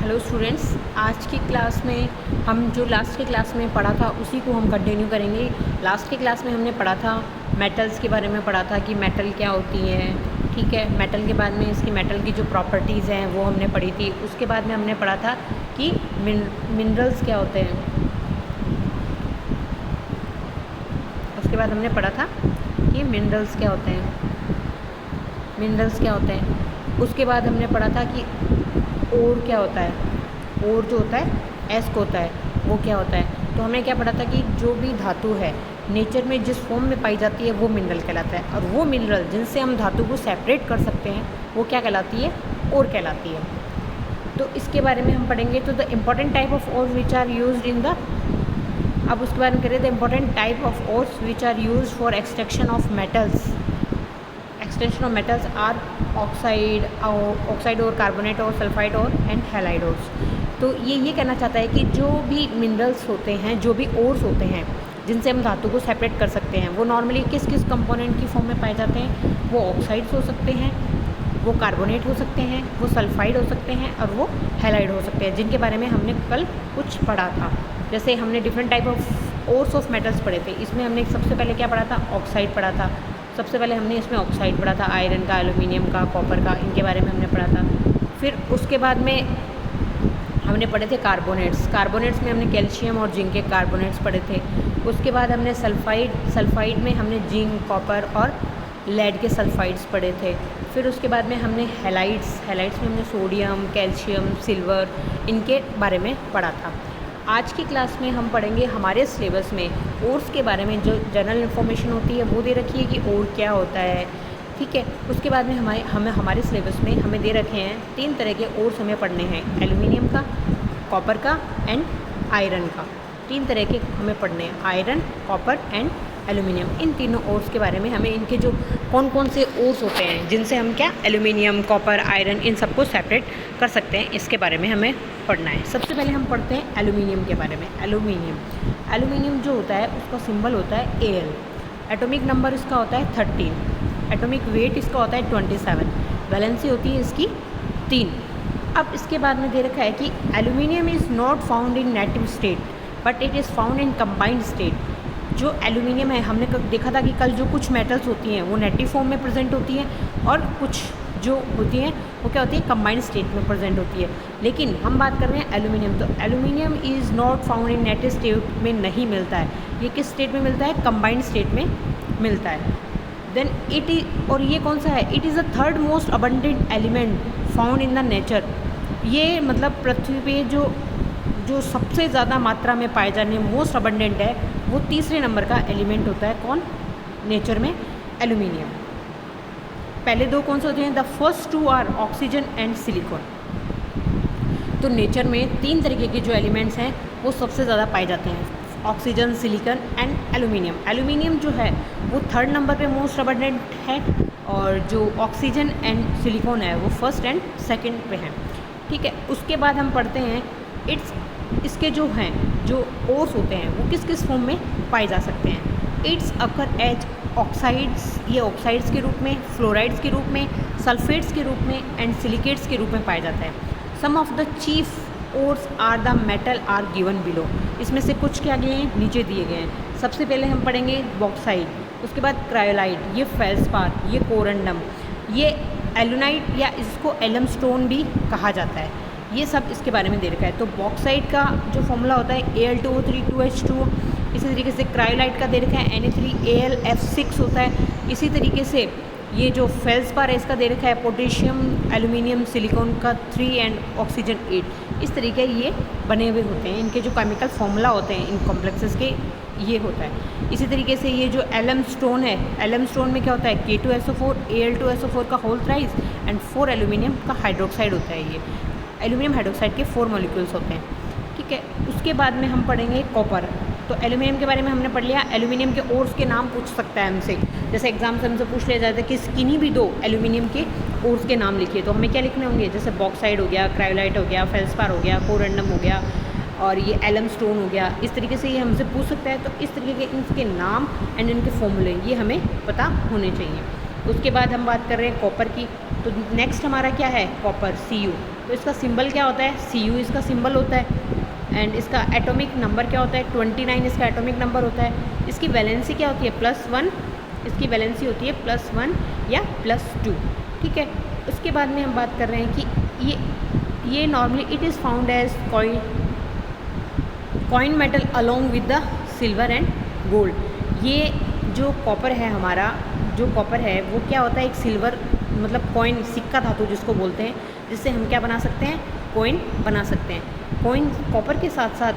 Hello students, आज की class में हम जो लास्ट की क्लास में पढ़ा था उसी को हम कंटिन्यू करेंगे। लास्ट की क्लास में हमने पढ़ा था मेटल्स के बारे में, पढ़ा था कि मेटल क्या होती है। ठीक है, मेटल के बाद में इसकी मेटल की जो प्रॉपर्टीज़ हैं वो हमने पढ़ी थी। उसके बाद में हमने पढ़ा था कि मिनरल्स क्या होते हैं। उसके बाद हमने पढ़ा था कि मिनरल्स क्या होते हैं, मिनरल्स क्या होते हैं। उसके बाद हमने पढ़ा था कि ओर क्या होता है, ओर जो होता है एस्क होता है, वो क्या होता है। तो हमने क्या पढ़ा था कि जो भी धातु है नेचर में जिस फॉर्म में पाई जाती है वो मिनरल कहलाता है, और वो मिनरल जिनसे हम धातु को सेपरेट कर सकते हैं वो क्या कहलाती है, ओर कहलाती है। तो इसके बारे में हम पढ़ेंगे। तो the important type of ore which are used in the, अब उसके बारे में करें, the important type of ores which are used for extraction of metals. Extraction of metals are oxide और कार्बोनेट और सल्फाइड और एंड हैलाइड ओर्स। तो ये कहना चाहता है कि जो भी मिनरल्स होते हैं, जो भी ओर्स होते हैं जिनसे हम धातु को सेपरेट कर सकते हैं, वो नॉर्मली किस किस कंपोनेंट की फॉर्म में पाए जाते हैं। वो ऑक्साइड्स हो सकते हैं, वो कार्बोनेट हो सकते हैं, वो सल्फाइड हो सकते हैं, और वो हैलाइड हो सकते हैं, जिनके बारे में हमने कल कुछ पढ़ा था। जैसे हमने different type of ores of metals पढ़े थे। इसमें हमने सबसे पहले क्या पढ़ा था, ऑक्साइड पढ़ा था। सबसे पहले हमने इसमें ऑक्साइड पढ़ा था, आयरन का, एल्यूमिनियम का, कॉपर का, इनके बारे में हमने पढ़ा था। फिर उसके बाद में हमने पढ़े थे कार्बोनेट्स। कार्बोनेट्स में हमने कैल्शियम और जिंक के कार्बोनेट्स पढ़े थे। उसके बाद हमने सल्फाइड में हमने जिंक, कॉपर और लेड के सल्फाइड्स पढ़े थे। फिर उसके बाद में हमने हैलाइड्स में हमने सोडियम, कैल्शियम, सिल्वर, इनके बारे में पढ़ा था। आज की क्लास में हम पढ़ेंगे हमारे सिलेबस में ओर्स के बारे में जो जनरल इन्फॉर्मेशन होती है वो दे रखी है कि ओर क्या होता है। ठीक है, उसके बाद में हमारे सिलेबस में हमें दे रखे हैं 3 तरह के ओर्स हमें पढ़ने हैं, एल्यूमिनियम का, कॉपर का एंड आयरन का। 3 तरह के हमें पढ़ने हैं, आयरन, कॉपर एंड एल्यूमिनियम। इन तीनों ओर्स के बारे में हमें इनके जो कौन कौन से ओर्स होते हैं जिनसे हम क्या एल्यूमिनियम, कॉपर, आयरन इन सबको सेपरेट कर सकते हैं, इसके बारे में हमें पढ़ना है। सबसे पहले हम पढ़ते हैं एल्यूमिनियम के बारे में। एल्यूमिनियम जो होता है उसका सिंबल होता है Al। एटॉमिक नंबर इसका होता है 13। एटॉमिक वेट इसका होता है 27। वैलेंसी होती है इसकी 3। अब इसके बाद में दे रखा है कि aluminium is not found in native state but it is found in combined state. जो एल्यूमिनियम है, हमने देखा था कि कल जो कुछ मेटल्स होती हैं वो नेटिव फॉर्म में प्रेजेंट होती हैं, और कुछ जो होती हैं वो क्या होती है, कंबाइंड स्टेट में प्रेजेंट होती है। लेकिन हम बात कर रहे हैं एल्यूमिनियम, तो aluminium is not found in native state में नहीं मिलता है। ये किस स्टेट में मिलता है, कंबाइंड स्टेट में मिलता है। देन इट इज, और ये कौन सा है, it is the third most abundant element found in the nature. ये मतलब पृथ्वी पे जो सबसे ज़्यादा मात्रा में पाए जाने मोस्ट अबंडेंट है, वो 3रे नंबर का एलिमेंट होता है। कौन, नेचर में एल्यूमिनियम। पहले 2 कौन से होते हैं, the first 2 are oxygen and silicon. तो नेचर में 3 तरीके के जो एलिमेंट्स हैं वो सबसे ज़्यादा पाए जाते हैं, oxygen, silicon and aluminium. Aluminium जो है वो 3rd नंबर पे मोस्ट अबंडेंट है, और जो ऑक्सीजन एंड सिलिकॉन है वो 1st एंड 2nd पे है। ठीक है, उसके बाद हम पढ़ते हैं इसके जो हैं जो ओर्स होते हैं वो किस किस फॉर्म में पाए जा सकते हैं। इट्स अकर एज ऑक्साइड्स, ये ऑक्साइड्स के रूप में, फ्लोराइड्स के रूप में, सल्फेट्स के रूप में एंड सिलिकेट्स के रूप में पाया जाता है। Some of the chief ores are the metal are given below. इसमें से कुछ क्या गए हैं, नीचे दिए गए हैं। सबसे पहले हम पढ़ेंगे बॉक्साइड, उसके बाद क्रायोलाइट, ये फेल्सपार, ये कोरंडम, ये एलुनाइट या इसको एलम स्टोन भी कहा जाता है। ये सब इसके बारे में दे रखा है। तो बॉक्साइड का जो फॉर्मूला होता है Al2O3 2H2O। इसी तरीके से क्रायोलाइट का दे रखा है Na3AlF6 होता है। इसी तरीके से ये जो फेल्सपार है इसका दे रखा है पोटेशियम, एल्यूमिनियम, सिलिकॉन का 3 एंड ऑक्सीजन 8। इस तरीके ये बने हुए होते हैं, इनके जो केमिकल फॉर्मूला होते हैं इन कॉम्प्लेक्सेस के, ये होता है। इसी तरीके से ये जो एलम स्टोन है, एलम स्टोन में क्या होता है, K2SO4 Al2SO4 का होल थ्राइस एंड 4 एल्यूमिनियम का हाइड्रोक्साइड होता है। ये एल्यूमिनियम हाइड्रोक्साइड के 4 मॉलिक्यूल्स होते हैं। ठीक है, उसके बाद में हम पढ़ेंगे कॉपर। तो एल्यूमिनियम के बारे में हमने पढ़ लिया। एल्यूमिनियम के ओर्स के नाम पूछ सकता है हमसे, जैसे एग्जाम से हमसे पूछ लिया जाता है कि किन्हीं भी 2 एल्यूमिनियम के ओर्स के नाम लिखिए, तो हमें क्या लिखने होंगे, जैसे बॉक्साइड हो गया, क्रायोलाइट हो गया, फेल्सपार हो गया, कोरंडम हो गया, और ये एलम स्टोन हो गया। इस तरीके से ये हमसे पूछ सकता है। तो इस तरीके के इनके नाम एंड इनके फॉर्मूले ये हमें पता होने चाहिए। उसके बाद हम बात कर रहे हैं कॉपर की। तो नेक्स्ट हमारा क्या है, कॉपर, Cu। तो इसका सिंबल क्या होता है, Cu इसका सिंबल होता है। एंड इसका एटॉमिक नंबर क्या होता है, 29 इसका एटॉमिक नंबर होता है। इसकी वैलेंसी क्या होती है, +1, इसकी वैलेंसी होती है +1 या +2, ठीक है। उसके बाद में हम बात कर रहे हैं कि ये normally it is found as coin metal along with the silver and gold. ये जो कॉपर है हमारा, जो कॉपर है वो क्या होता है, एक सिल्वर मतलब कॉइन, सिक्का धातु जिसको बोलते हैं, जिससे हम क्या बना सकते हैं, कॉइन बना सकते हैं। कॉइन कॉपर के साथ साथ,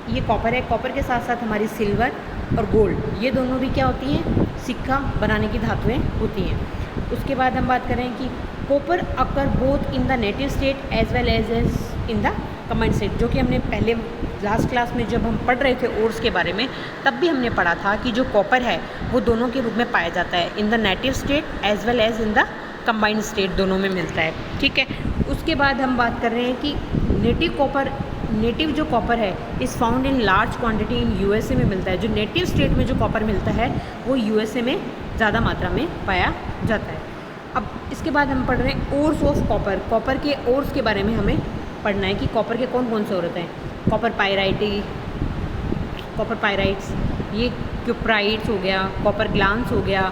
ये कॉपर है, कॉपर के साथ साथ हमारी सिल्वर और गोल्ड, ये दोनों भी क्या होती हैं, सिक्का बनाने की धातुएं होती हैं। उसके बाद हम बात करें कि copper occur both in the native state as well as in the combined state, जो कि हमने पहले लास्ट क्लास में जब हम पढ़ रहे थे ओर्स के बारे में, तब भी हमने पढ़ा था कि जो कॉपर है वो दोनों के रूप में पाया जाता है, in the native state as well as in the combined state, दोनों में मिलता है, ठीक है। उसके बाद हम बात कर रहे हैं कि नेटिव जो कॉपर है is found in large quantity in USA में मिलता है। जो नेटिव स्टेट में जो कॉपर मिलता है वो यूएसए में ज़्यादा मात्रा में पाया जाता है। अब इसके बाद हम पढ़ रहे हैं ओर्स ऑफ कॉपर। कॉपर के ओर्स के बारे में हमें पढ़ना है कि कॉपर के कौन कौन से ओर होते हैं। कॉपर पायराइट्स, ये क्यूप्राइट्स हो गया, कॉपर ग्लांस हो गया,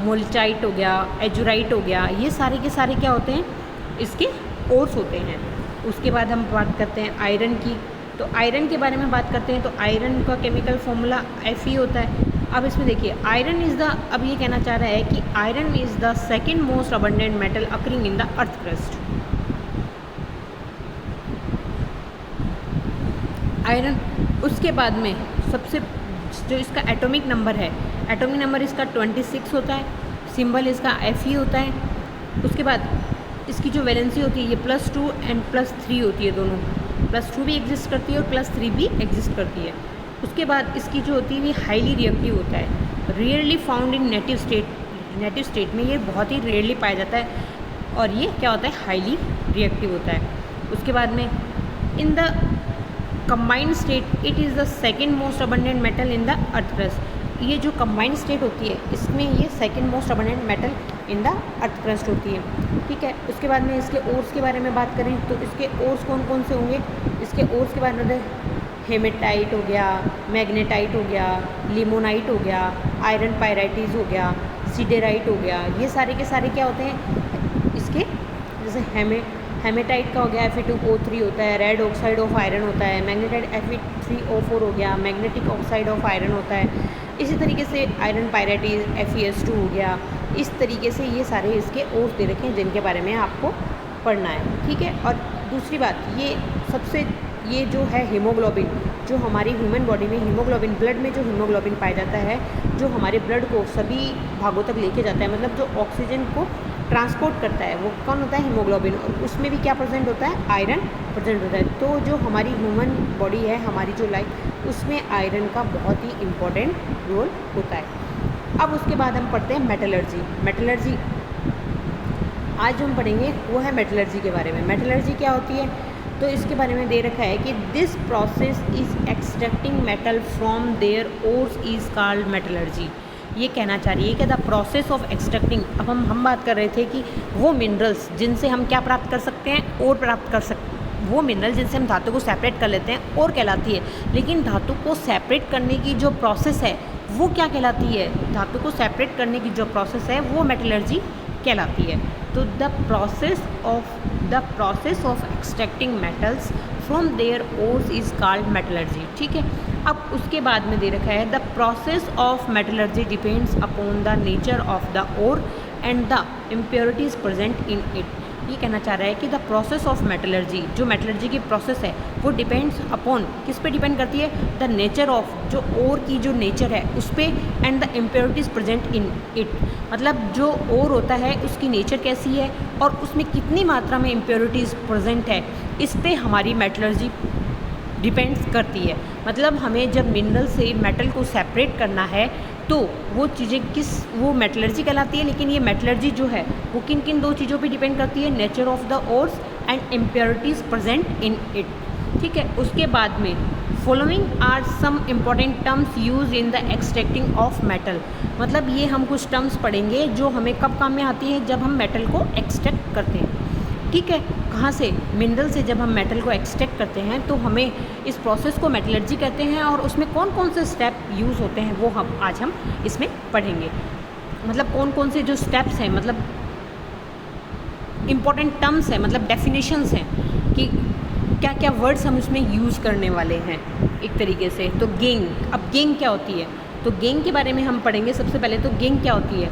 मोल्चाइट हो गया, एजुराइट हो गया, ये सारे के सारे क्या होते हैं, इसके ओर्स होते हैं। उसके बाद हम बात करते हैं आयरन की। तो आयरन के बारे में बात करते हैं तो आयरन का केमिकल फॉर्मूला Fe होता है। अब इसमें देखिए आयरन इज़ द, अब ये कहना चाह रहा है कि iron is the second most abundant metal occurring in the earth crust. Iron, उसके बाद में सबसे जो इसका एटॉमिक नंबर है, एटॉमिक नंबर इसका 26 होता है, सिंबल इसका Fe होता है। उसके बाद इसकी जो वैलेंसी होती है ये +2 एंड +3 होती है, दोनों +2 भी एग्जिस्ट करती है और +3 भी एग्जिस्ट करती है। उसके बाद इसकी जो होती है ये हाईली रिएक्टिव होता है, rarely found in native state में ये बहुत ही रेयरली पाया जाता है और ये क्या होता है, हाईली रिएक्टिव होता है। उसके बाद में इन the combined state it is the second most abundant metal in the earth crust. ये जो कंबाइंड स्टेट होती है इसमें ये second most abundant metal in the earth crust होती है, ठीक है। उसके बाद में इसके ओर्स के बारे में बात करें तो इसके ओर्स कौन कौन से होंगे, इसके ओर्स के बारे में हेमेटाइट हो गया, मैग्नेटाइट हो गया, लिमोनाइट हो गया, आयरन पायराइटिस हो गया, सिडेराइट हो गया, ये सारे के सारे क्या होते हैं इसके, जैसे हेमेटाइट का हो गया Fe2O3 होता है, रेड ऑक्साइड ऑफ आयरन होता है, मैग्नेटाइट Fe3O4 हो गया, मैग्नेटिक ऑक्साइड ऑफ आयरन होता है। इसी तरीके से आयरन पायराइटिस FeS2 हो गया। इस तरीके से ये सारे इसके ओर्स दे रखे हैं जिनके बारे में आपको पढ़ना है, ठीक है। और दूसरी बात ये जो है हीमोग्लोबिन, जो हमारी ह्यूमन बॉडी में हीमोग्लोबिन, ब्लड में जो हीमोग्लोबिन पाया जाता है, जो हमारे ब्लड को सभी भागों तक लेके जाता है, मतलब जो ऑक्सीजन को ट्रांसपोर्ट करता है, वो कौन होता है, हीमोग्लोबिन। और उसमें भी क्या प्रेजेंट होता है, आयरन प्रेजेंट होता है। तो जो हमारी ह्यूमन बॉडी है, हमारी जो लाइफ, उसमें आयरन का बहुत ही इम्पोर्टेंट रोल होता है। अब उसके बाद हम पढ़ते हैं मेटलर्जी। आज जो हम पढ़ेंगे वो है मेटलर्जी के बारे में। मेटलर्जी क्या होती है, तो इसके बारे में दे रखा है कि this process is extracting metal from their ores is called metallurgy. ये कहना चाह रही है कि द प्रोसेस ऑफ एक्सट्रैक्टिंग, अब हम बात कर रहे थे कि वो मिनरल्स जिनसे हम क्या प्राप्त कर सकते हैं, और प्राप्त कर सकते, वो मिनरल जिनसे हम धातु को सेपरेट कर लेते हैं और कहलाती है। लेकिन धातु को सेपरेट करने की जो प्रोसेस है वो क्या कहलाती है, धातु को सेपरेट करने की जो प्रोसेस है वो मेटलर्जी कहलाती है। तो the process of extracting metals from their ores is called metallurgy, ठीक है। अब उसके बाद में दे रखा है the process of metallurgy depends upon the nature of the ore and the impurities present in it. ये कहना चाह रहा है कि द प्रोसेस ऑफ मेटलर्जी, जो मेटलर्जी की प्रोसेस है वो डिपेंड्स अपॉन, किस पे डिपेंड करती है, द नेचर ऑफ, जो ओर की जो नेचर है उस पे, and the impurities present in it, मतलब जो ओर होता है उसकी नेचर कैसी है और उसमें कितनी मात्रा में इम्प्योरिटीज़ प्रेजेंट है, इस पे हमारी मेटलर्जी डिपेंड्स करती है। मतलब हमें जब मिनरल से मेटल को सेपरेट करना है तो वो चीज़ें वो मेटलर्जी कहलाती है। लेकिन ये मेटलर्जी जो है वो किन किन दो चीज़ों पे डिपेंड करती है, nature of the ores and impurities present in it, ठीक है। उसके बाद में following are some important terms use in the extracting of metal. मतलब ये हम कुछ टर्म्स पढ़ेंगे जो हमें कब काम में आती है, जब हम मेटल को एक्सट्रैक्ट करते हैं। ठीक है, कहाँ से? मिनरल से जब हम मेटल को एक्सट्रैक्ट करते हैं तो हमें इस प्रोसेस को मेटलर्जी कहते हैं, और उसमें कौन कौन से स्टेप यूज़ होते हैं वो आज हम इसमें पढ़ेंगे। मतलब कौन कौन से जो स्टेप्स हैं, मतलब इम्पॉर्टेंट टर्म्स हैं, मतलब डेफिनेशंस हैं कि क्या क्या वर्ड्स हम उसमें यूज़ करने वाले हैं एक तरीके से। तो गेंग, अब गेंग क्या होती है, तो गेंग के बारे में हम पढ़ेंगे सबसे पहले। तो गेंग क्या होती है?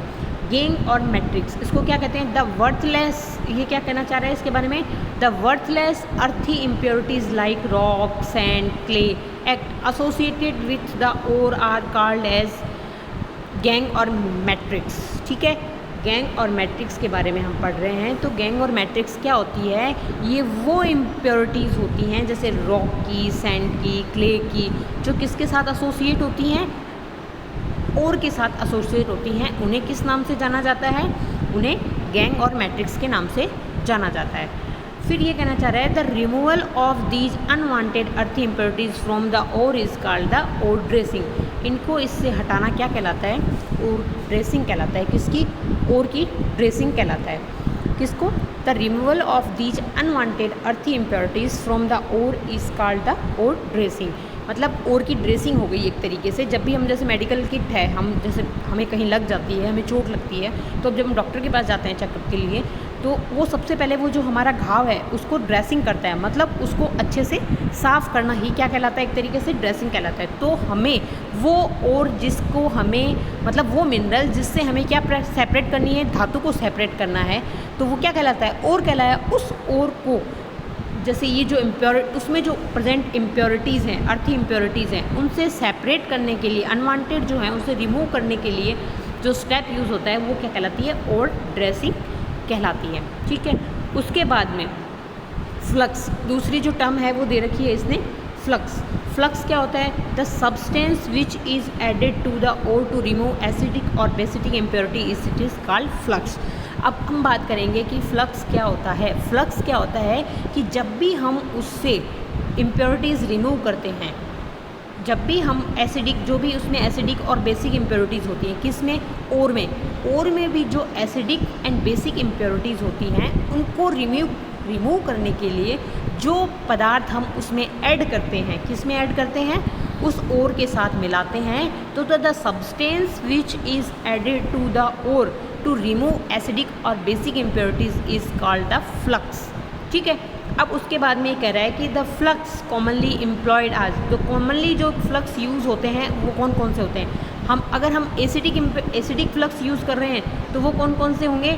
गेंग और मैट्रिक्स, इसको क्या कहते हैं? द वर्थलेस, ये क्या कहना चाह रहा है इसके बारे में? The worthless earthy impurities like rock, sand, clay act associated with the ore are called as gangue और मैट्रिक्स। ठीक है, गैंग और मैट्रिक्स के बारे में हम पढ़ रहे हैं। तो गैंग और मैट्रिक्स क्या होती है? ये वो इम्प्योरिटीज़ होती हैं जैसे रॉक की, सैंड की, क्ले की, जो किसके साथ एसोसिएट होती हैं? और के साथ एसोसिएट होती हैं। उन्हें किस नाम से जाना जाता है? उन्हें गैंग और मैट्रिक्स के नाम से जाना जाता है। फिर ये कहना चाह रहा है the removal of these unwanted earthy impurities from the ore is called the ore dressing. इनको इससे हटाना क्या कहलाता है? ओर ड्रेसिंग कहलाता है। किसकी? ओर की ड्रेसिंग कहलाता है। किसको? The removal of these unwanted earthy impurities from the ore is called the ore dressing. मतलब ओर की ड्रेसिंग हो गई एक तरीके से। जब भी हम जैसे मेडिकल किट है, हम जैसे हमें कहीं लग जाती है, हमें चोट लगती है, तो जब हम डॉक्टर के पास जाते हैं चेकअप के लिए, तो वो सबसे पहले वो जो हमारा घाव है उसको ड्रेसिंग करता है। मतलब उसको अच्छे से साफ़ करना ही क्या कहलाता है? एक तरीके से ड्रेसिंग कहलाता है। तो हमें वो ओर जिसको हमें, मतलब वो मिनरल जिससे हमें क्या सेपरेट करनी है, धातु को सेपरेट करना है, तो वो क्या कहलाता है? ओर कहलाया। उस ओर को जैसे ये जो उसमें जो प्रेजेंट इम्प्योरिटीज़ हैं, अर्थी इम्प्योरिटीज़ हैं, उनसे सेपरेट करने के लिए, अनवांटेड जो हैं उसे रिमूव करने के लिए जो स्टेप यूज़ होता है वो क्या कहलाती है? ओर ड्रेसिंग कहलाती है। ठीक है, उसके बाद में फ्लक्स, दूसरी जो टर्म है वो दे रखी है इसने, फ्लक्स। फ्लक्स क्या होता है? The substance which is added to the ore to remove acidic और basic impurity it is called flux. अब हम बात करेंगे कि फ्लक्स क्या होता है। फ्लक्स क्या होता है कि जब भी हम उससे इम्प्योरिटीज़ रिमूव करते हैं, जब भी हम एसिडिक, जो भी उसमें एसिडिक और बेसिक इम्प्योरिटीज़ होती हैं, किस में? ओर में। ओर में भी जो एसिडिक एंड बेसिक इम्प्योरिटीज़ होती हैं उनको रिमूव करने के लिए जो पदार्थ हम उसमें ऐड करते हैं, किस में ऐड करते हैं? उस ओर के साथ मिलाते हैं। तो the substance which is added to the ore to remove acidic और basic impurities is called the flux. ठीक है, अब उसके बाद में ये कह रहा है कि द फ्लक्स कॉमनली एम्प्लॉयड आज, तो कॉमनली जो फ्लक्स यूज़ होते हैं वो कौन कौन से होते हैं? अगर हम एसिडिक फ्लक्स यूज़ कर रहे हैं तो वो कौन कौन से होंगे?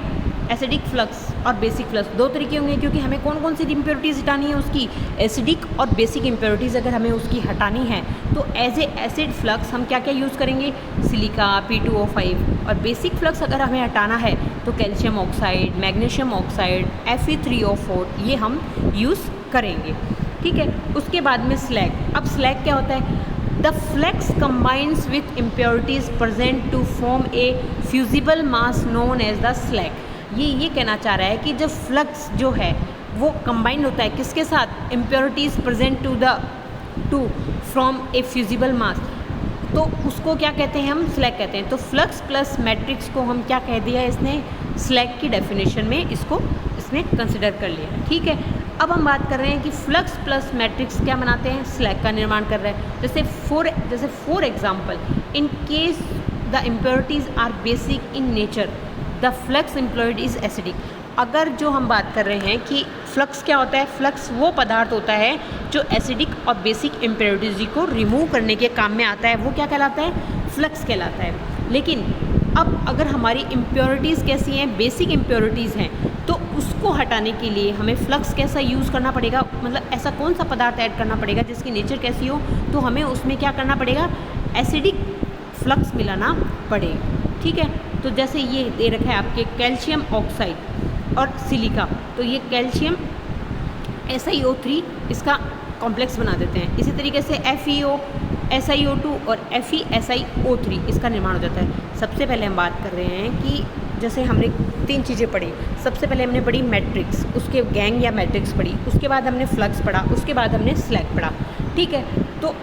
एसिडिक फ्लक्स और बेसिक फ्लक्स, दो तरीके होंगे, क्योंकि हमें कौन कौन सी इम्प्योरिटीज़ हटानी है उसकी? एसिडिक और बेसिक इम्प्योरिटीज़ अगर हमें उसकी हटानी है तो एज ए एसिड फ्लक्स हम क्या क्या यूज़ करेंगे? Silica, P2O5। और बेसिक फ्लक्स अगर हमें हटाना है तो calcium oxide, magnesium oxide, Fe3O4 ये हम यूज़ करेंगे। ठीक है, उसके बाद में स्लैग। अब स्लैग क्या होता है? The flux combines with impurities present to form a fusible mass known as the slag। ये कहना चाह रहा है कि जब फ्लक्स जो है वो कंबाइंड होता है किसके साथ? Impurities present to from a fusible mass, तो उसको क्या कहते हैं? हम स्लैग कहते हैं। तो फ्लक्स प्लस मैट्रिक्स को हम क्या कह दिया इसने? स्लैग की डेफिनेशन में इसको इसने कंसिडर कर लिया। ठीक है, अब हम बात कर रहे हैं कि फ्लक्स प्लस मैट्रिक्स क्या बनाते हैं? स्लैग का निर्माण कर रहे हैं। जैसे for example, in case the impurities are basic in nature, the flux employed is acidic. अगर जो हम बात कर रहे हैं कि फ्लक्स क्या होता है? फ्लक्स वो पदार्थ होता है जो एसिडिक और बेसिक इम्प्योरिटीज़ को रिमूव करने के काम में आता है, वो क्या कहलाता है? फ्लक्स कहलाता है। लेकिन अब अगर हमारी इम्प्योरिटीज़ कैसी हैं? बेसिक इम्प्योरिटीज़ हैं, तो उसको हटाने के लिए हमें फ्लक्स कैसा यूज़ करना पड़ेगा? मतलब ऐसा कौन सा पदार्थ ऐड करना पड़ेगा जिसकी नेचर कैसी हो? तो हमें उसमें क्या करना पड़ेगा? एसिडिक फ्लक्स मिलाना पड़ेगा। ठीक है, तो जैसे ये दे रखा है आपके कैल्शियम ऑक्साइड और सिलिका, तो ये कैल्शियम SiO3 इसका कॉम्प्लेक्स बना देते हैं। इसी तरीके से FeO, SiO2 और FeSiO3 इसका निर्माण हो जाता है। सबसे पहले हम बात कर रहे हैं कि जैसे हमने 3 चीज़ें पढ़ी। सबसे पहले हमने पढ़ी मैट्रिक्स, उसके गैंग या मैट्रिक्स पढ़ी, उसके बाद हमने फ्लक्स पढ़ा, उसके बाद हमने स्लैग पढ़ा। ठीक है। तो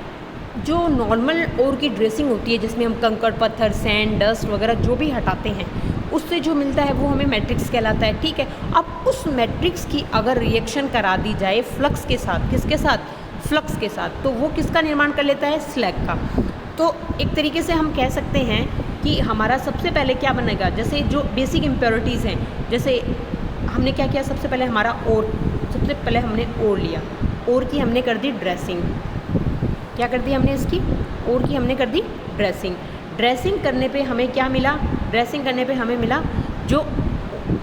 जो नॉर्मल ओर की ड्रेसिंग होती है जिसमें हम कंकड़ पत्थर सैंड डस्ट वगैरह जो भी हटाते हैं उससे जो मिलता है वो हमें मैट्रिक्स कहलाता है, ठीक है। अब उस मैट्रिक्स की अगर रिएक्शन करा दी जाए फ्लक्स के साथ, किसके साथ, फ्लक्स के साथ, तो वो किसका निर्माण कर लेता है, स्लैग का। तो एक तरीके से हम कह सकते हैं कि हमारा सबसे पहले क्या बनेगा, जैसे जो बेसिक इम्प्योरिटीज़ हैं, जैसे हमने क्या किया, सबसे पहले हमारा ओर, सबसे पहले हमने ओर लिया, ओर की हमने कर दी ड्रेसिंग, क्या कर दी हमने इसकी, ओर की हमने कर दी ड्रेसिंग। ड्रेसिंग करने पे हमें क्या मिला, ड्रेसिंग करने पे हमें मिला जो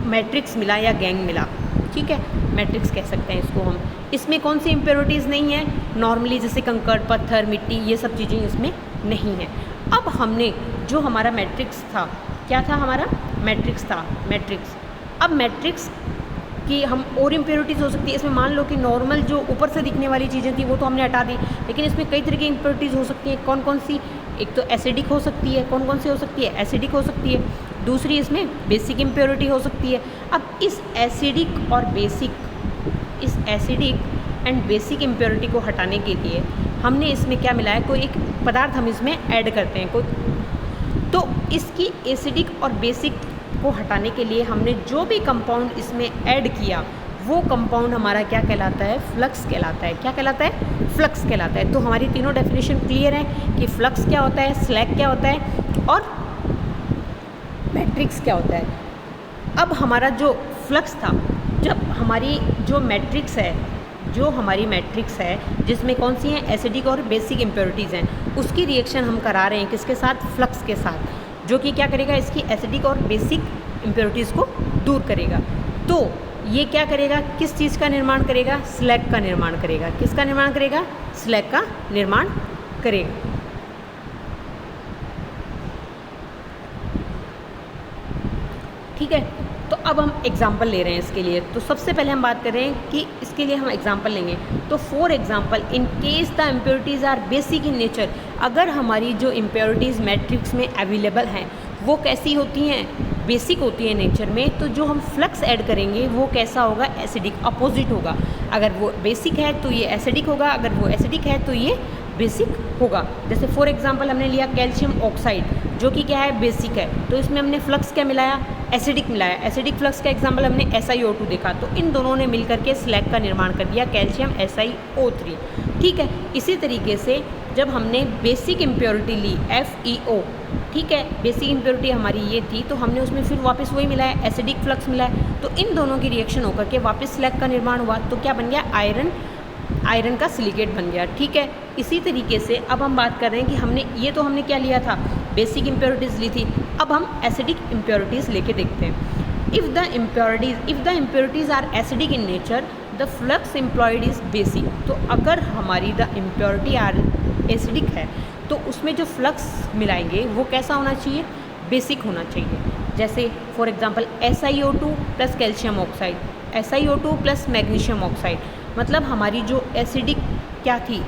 मैट्रिक्स मिला या गैंग मिला, ठीक है, मैट्रिक्स कह सकते हैं इसको हम। इसमें कौन सी इम्प्योरिटीज़ नहीं है, नॉर्मली जैसे कंकड़ पत्थर मिट्टी ये सब चीज़ें इसमें नहीं है। अब हमने जो हमारा मैट्रिक्स था, क्या था हमारा मैट्रिक्स था, मैट्रिक्स। अब मैट्रिक्स कि हम और इम्प्योरिटीज़ हो सकती है इसमें, मान लो कि नॉर्मल जो ऊपर से दिखने वाली चीज़ें थी वो तो हमने हटा दी, लेकिन इसमें कई तरह की इम्प्योरिटीज़ हो सकती हैं। कौन कौन सी, एक तो एसिडिक हो सकती है, कौन कौन सी हो सकती है, एसिडिक हो सकती है, दूसरी इसमें बेसिक इम्प्योरिटी हो सकती है। अब इस एसिडिक और बेसिक, इस एसिडिक एंड बेसिक इम्प्योरिटी को हटाने के लिए हमने इसमें क्या मिलाया, कोई एक पदार्थ हम इसमें ऐड करते हैं कोई, तो इसकी एसिडिक और बेसिक को हटाने के लिए हमने जो भी कंपाउंड इसमें ऐड किया वो कंपाउंड हमारा क्या कहलाता है, फ्लक्स कहलाता है। क्या कहलाता है, फ्लक्स कहलाता है। तो हमारी तीनों डेफिनेशन क्लियर है कि फ्लक्स क्या होता है, स्लैग क्या होता है और मैट्रिक्स क्या होता है। अब हमारा जो फ्लक्स था, जब हमारी जो मैट्रिक्स है, जो हमारी मैट्रिक्स है जिसमें कौन सी हैं, एसिडिक और बेसिक इम्प्योरिटीज़ हैं, उसकी रिएक्शन हम करा रहे हैं किसके साथ, फ्लक्स के साथ, जो कि क्या करेगा, इसकी एसिडिक और बेसिक इम्प्योरिटीज़ को दूर करेगा। तो ये क्या करेगा, किस चीज़ का निर्माण करेगा, स्लैग का निर्माण करेगा। किसका निर्माण करेगा, स्लैग का निर्माण करेगा। ठीक है, तो अब हम एग्जाम्पल ले रहे हैं इसके लिए। तो सबसे पहले हम बात कर रहे हैं कि इसके लिए हम एग्जाम्पल लेंगे। तो for example, in case the impurities are basic in nature, अगर हमारी जो इम्प्योरिटीज़ मैट्रिक्स में अवेलेबल हैं वो कैसी होती हैं, बेसिक होती है नेचर में, तो जो हम फ्लक्स ऐड करेंगे वो कैसा होगा, एसिडिक, अपोजिट होगा। अगर वो बेसिक है तो ये एसिडिक होगा, अगर वो एसिडिक है तो ये बेसिक होगा। जैसे फॉर एग्जांपल हमने लिया कैल्शियम ऑक्साइड, जो कि क्या है, बेसिक है, तो इसमें हमने फ्लक्स क्या मिलाया, एसिडिक मिलाया। एसिडिक फ्लक्स का एग्जांपल हमने SiO2 देखा, तो इन दोनों ने मिलकर के स्लैग का निर्माण कर दिया, कैल्शियम SiO3। ठीक है, इसी तरीके से जब हमने बेसिक इम्प्योरिटी ली FeO, ठीक है, बेसिक इम्प्योरिटी हमारी ये थी, तो हमने उसमें फिर वापस वही मिलाया, एसिडिक फ्लक्स मिलाया, तो इन दोनों की रिएक्शन होकर के वापस स्लैग का निर्माण हुआ। तो क्या बन गया, आयरन का सिलिकेट बन गया। ठीक है, इसी तरीके से अब हम बात कर रहे हैं कि हमने ये तो हमने क्या लिया था, बेसिक इम्प्योरिटीज़ ली थी। अब हम एसिडिक इम्प्योरिटीज़ लेके देखते हैं। If the impurities are acidic in nature, the flux employed is basic. तो अगर हमारी द इम्प्योरिटी आर एसिडिक है तो उसमें जो फ्लक्स मिलाएंगे वो कैसा होना चाहिए, बेसिक होना चाहिए। जैसे for example SiO2 plus calcium oxide, SiO2 plus magnesium oxide, मतलब हमारी जो एसिडिक क्या थी,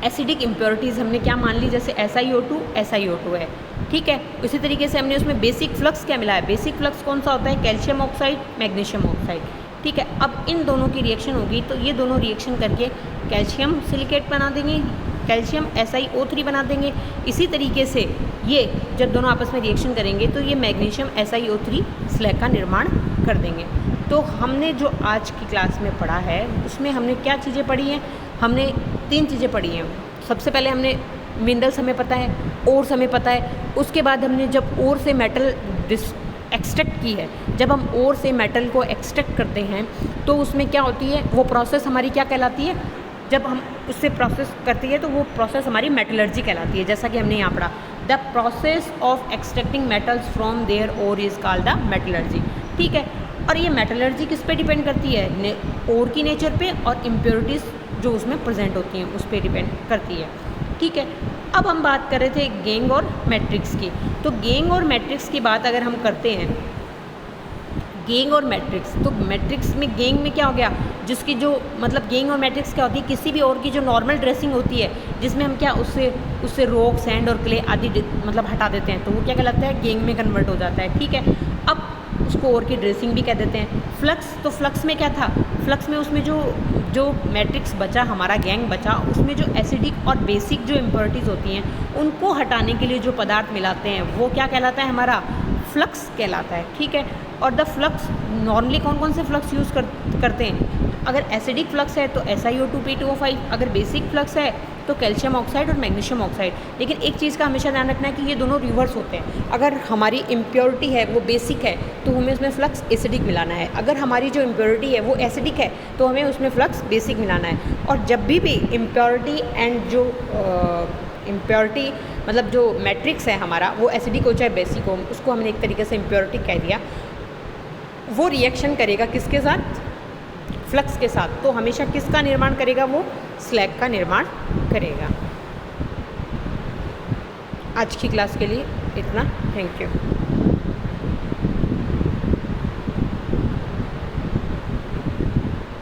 एसिडिक इम्प्योरिटीज़ हमने क्या मान ली, जैसे SiO2 है। ठीक है, उसी तरीके से हमने उसमें बेसिक फ्लक्स क्या मिलाया, बेसिक फ्लक्स कौन सा होता है, कैल्शियम ऑक्साइड, मैग्नीशियम ऑक्साइड। ठीक है, अब इन दोनों की रिएक्शन होगी तो ये दोनों रिएक्शन करके कैल्शियम सिलिकेट बना देंगे, कैल्शियम SiO3 बना देंगे। इसी तरीके से ये जब दोनों आपस में रिएक्शन करेंगे तो ये मैग्नीशियम SiO3 स्लैग का निर्माण कर देंगे। तो हमने जो आज की क्लास में पढ़ा है उसमें हमने क्या चीज़ें पढ़ी हैं, हमने 3 चीज़ें पढ़ी हैं। सबसे पहले हमने मिनरल्स हमें पता है, ओर्स हमें पता है, उसके बाद हमने जब ओर से मेटल एक्सट्रैक्ट की है, जब हम ओर से मेटल को एक्सट्रैक्ट करते हैं तो उसमें क्या होती है, वो प्रोसेस हमारी क्या कहलाती है, जब हम उससे प्रोसेस करते हैं तो वो प्रोसेस हमारी मेटलर्जी कहलाती है। जैसा कि हमने यहाँ पढ़ा, the process of extracting metals from their ore is called the metallurgy. ठीक है, और ये मेटलर्जी किस पे डिपेंड करती है, ओर की नेचर पे और इम्प्योरिटीज़ जो उसमें प्रेजेंट होती हैं उस पर डिपेंड करती है। ठीक है, अब हम बात कर रहे थे गैंग और मैट्रिक्स की। तो गैंग और मैट्रिक्स की बात अगर हम करते हैं, गैंग और मैट्रिक्स, तो मैट्रिक्स में गैंग में क्या हो गया, जिसकी जो मतलब गैंग और मैट्रिक्स क्या होती है, किसी भी और की जो नॉर्मल ड्रेसिंग होती है जिसमें हम क्या उससे रॉक, सैंड और क्ले आदि मतलब हटा देते हैं, तो वो क्या कहलाता है, गैंग में कन्वर्ट हो जाता है। ठीक है, अब उसको और की ड्रेसिंग भी कह देते हैं। फ्लक्स, तो फ्लक्स में क्या था, फ्लक्स में उसमें जो मैट्रिक्स बचा, हमारा गैंग बचा, उसमें जो एसिडिक और बेसिक जो इम्प्योरिटीज़ होती हैं उनको हटाने के लिए जो पदार्थ मिलाते हैं वो क्या कहलाता है, हमारा फ्लक्स कहलाता है। ठीक है। और द फ्लक्स नॉर्मली कौन कौन से फ्लक्स यूज़ करते हैं, अगर एसिडिक फ्लक्स है तो SiO2P2O5, अगर बेसिक फ्लक्स है तो कैल्शियम ऑक्साइड और मैग्नीशियम ऑक्साइड। लेकिन एक चीज़ का हमेशा ध्यान रखना है कि ये दोनों रिवर्स होते हैं। अगर हमारी इम्प्योरिटी है वो बेसिक है तो हमें उसमें फ्लक्स एसिडिक मिलाना है, अगर हमारी जो इम्प्योरिटी है वो एसिडिक है तो हमें उसमें फ्लक्स बेसिक मिलाना है। और जब भी इम्प्योरिटी एंड जो इम्प्योरिटी मतलब जो मैट्रिक्स है हमारा वो एसिडिक हो चाहे बेसिक हो, उसको हमने एक तरीके से इम्प्योरिटी कह दिया, वो रिएक्शन करेगा किसके साथ, फ्लक्स के साथ। तो हमेशा किसका निर्माण करेगा, वो स्लैग का निर्माण करेगा। आज की क्लास के लिए इतना, थैंक यू।